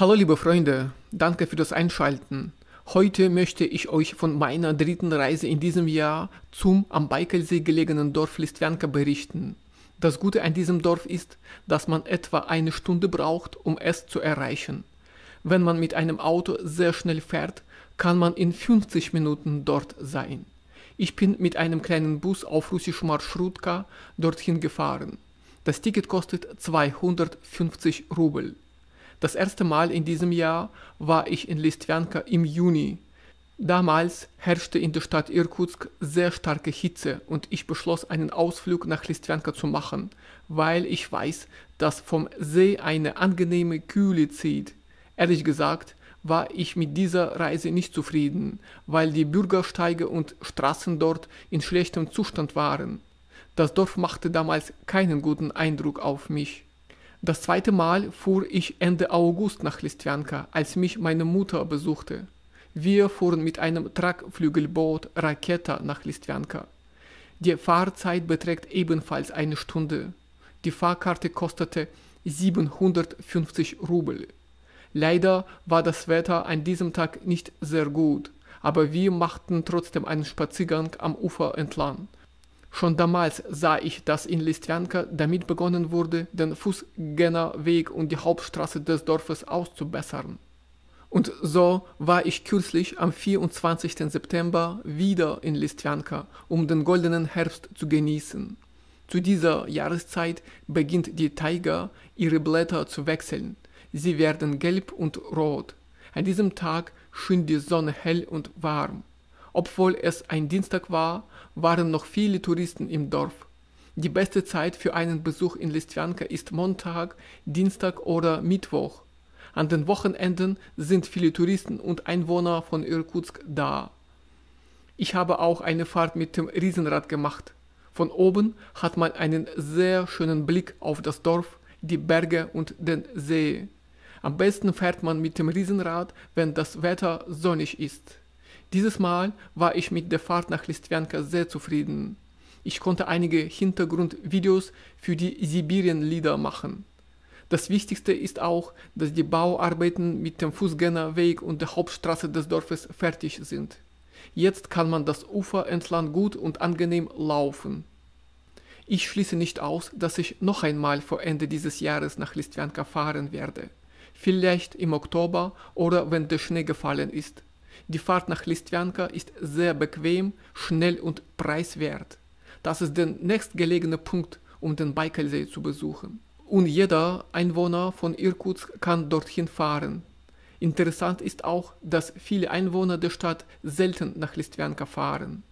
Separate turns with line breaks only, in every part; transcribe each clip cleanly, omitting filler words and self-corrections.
Hallo liebe Freunde, danke für das Einschalten. Heute möchte ich euch von meiner dritten Reise in diesem Jahr zum am Baikalsee gelegenen Dorf Listwanka berichten. Das Gute an diesem Dorf ist, dass man etwa eine Stunde braucht, um es zu erreichen. Wenn man mit einem Auto sehr schnell fährt, kann man in 50 Minuten dort sein. Ich bin mit einem kleinen Bus auf russisch Marschrutka dorthin gefahren. Das Ticket kostet 250 Rubel. Das erste Mal in diesem Jahr war ich in Listwanka im Juni. Damals herrschte in der Stadt Irkutsk sehr starke Hitze und ich beschloss, einen Ausflug nach Listwanka zu machen, weil ich weiß, dass vom See eine angenehme Kühle zieht. Ehrlich gesagt war ich mit dieser Reise nicht zufrieden, weil die Bürgersteige und Straßen dort in schlechtem Zustand waren. Das Dorf machte damals keinen guten Eindruck auf mich. Das zweite Mal fuhr ich Ende August nach Listwanka, als mich meine Mutter besuchte. Wir fuhren mit einem Tragflügelboot Raketa nach Listwanka. Die Fahrzeit beträgt ebenfalls eine Stunde. Die Fahrkarte kostete 750 Rubel. Leider war das Wetter an diesem Tag nicht sehr gut, aber wir machten trotzdem einen Spaziergang am Ufer entlang. Schon damals sah ich, dass in Listwanka damit begonnen wurde, den Fußgängerweg und die Hauptstraße des Dorfes auszubessern. Und so war ich kürzlich am 24. September wieder in Listwanka, um den goldenen Herbst zu genießen. Zu dieser Jahreszeit beginnt die Taiga, ihre Blätter zu wechseln. Sie werden gelb und rot. An diesem Tag schien die Sonne hell und warm. Obwohl es ein Dienstag war, waren noch viele Touristen im Dorf. Die beste Zeit für einen Besuch in Listwanka ist Montag, Dienstag oder Mittwoch. An den Wochenenden sind viele Touristen und Einwohner von Irkutsk da. Ich habe auch eine Fahrt mit dem Riesenrad gemacht. Von oben hat man einen sehr schönen Blick auf das Dorf, die Berge und den See. Am besten fährt man mit dem Riesenrad, wenn das Wetter sonnig ist. Dieses Mal war ich mit der Fahrt nach Listwanka sehr zufrieden. Ich konnte einige Hintergrundvideos für die Sibirien-Lieder machen. Das Wichtigste ist auch, dass die Bauarbeiten mit dem Fußgängerweg und der Hauptstraße des Dorfes fertig sind. Jetzt kann man das Ufer entlang gut und angenehm laufen. Ich schließe nicht aus, dass ich noch einmal vor Ende dieses Jahres nach Listwanka fahren werde. Vielleicht im Oktober oder wenn der Schnee gefallen ist. Die Fahrt nach Listwanka ist sehr bequem, schnell und preiswert. Das ist der nächstgelegene Punkt, um den Baikalsee zu besuchen. Und jeder Einwohner von Irkutsk kann dorthin fahren. Interessant ist auch, dass viele Einwohner der Stadt selten nach Listwanka fahren.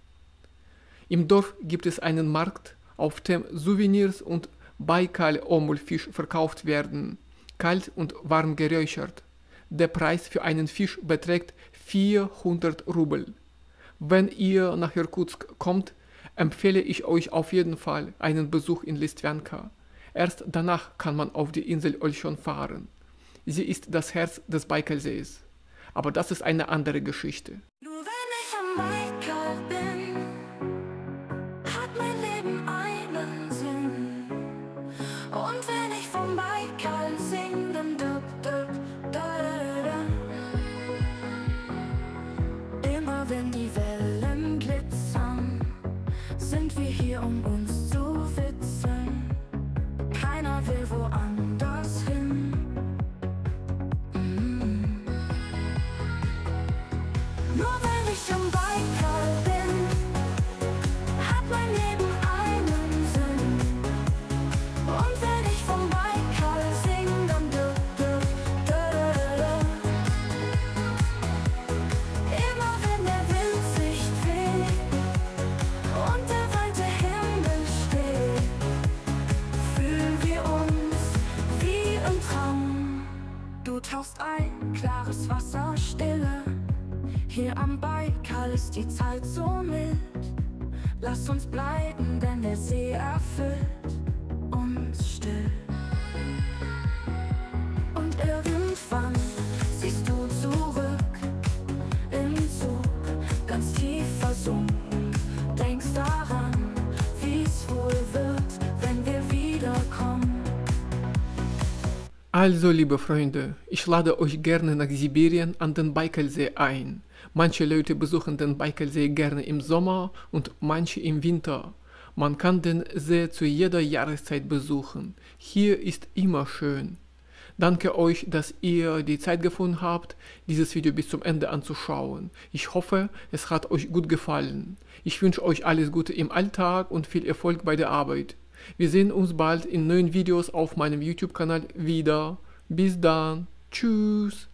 Im Dorf gibt es einen Markt, auf dem Souvenirs und Baikal-Omulfisch verkauft werden, kalt und warm geräuchert. Der Preis für einen Fisch beträgt 400 Rubel. Wenn ihr nach Irkutsk kommt, empfehle ich euch auf jeden Fall einen Besuch in Listwanka. Erst danach kann man auf die Insel Olchon fahren. Sie ist das Herz des Baikalsees. Aber das ist eine andere Geschichte.
Nur wenn ich am Baikal bin, hat mein Leben einen Sinn. Und wenn ich vom Baikal sing, dann immer wenn die Wellen glitzern, sind wir hier, um uns zu witzeln. Keiner will woanders hin. Nur wenn ich am Baikal bin, hat mein Leben einen Sinn. Und wenn ich vom Baikal sing, dann immer wenn der Wind sich dreht und der weite Himmel steht, fühlen wir uns wie im Traum. Du tauchst ein, klares Wasser, Stille. Hier am Baikal ist die Zeit so mild. Lass uns bleiben, denn der See erfüllt uns still. Und irgendwann siehst du zurück im Zug, ganz tief versunken. Denkst daran, wie's wohl wird, wenn wir wiederkommen.
Also, liebe Freunde, ich lade euch gerne nach Sibirien an den Baikalsee ein. Manche Leute besuchen den Baikalsee gerne im Sommer und manche im Winter. Man kann den See zu jeder Jahreszeit besuchen. Hier ist immer schön. Danke euch, dass ihr die Zeit gefunden habt, dieses Video bis zum Ende anzuschauen. Ich hoffe, es hat euch gut gefallen. Ich wünsche euch alles Gute im Alltag und viel Erfolg bei der Arbeit. Wir sehen uns bald in neuen Videos auf meinem YouTube-Kanal wieder. Bis dann. Tschüss.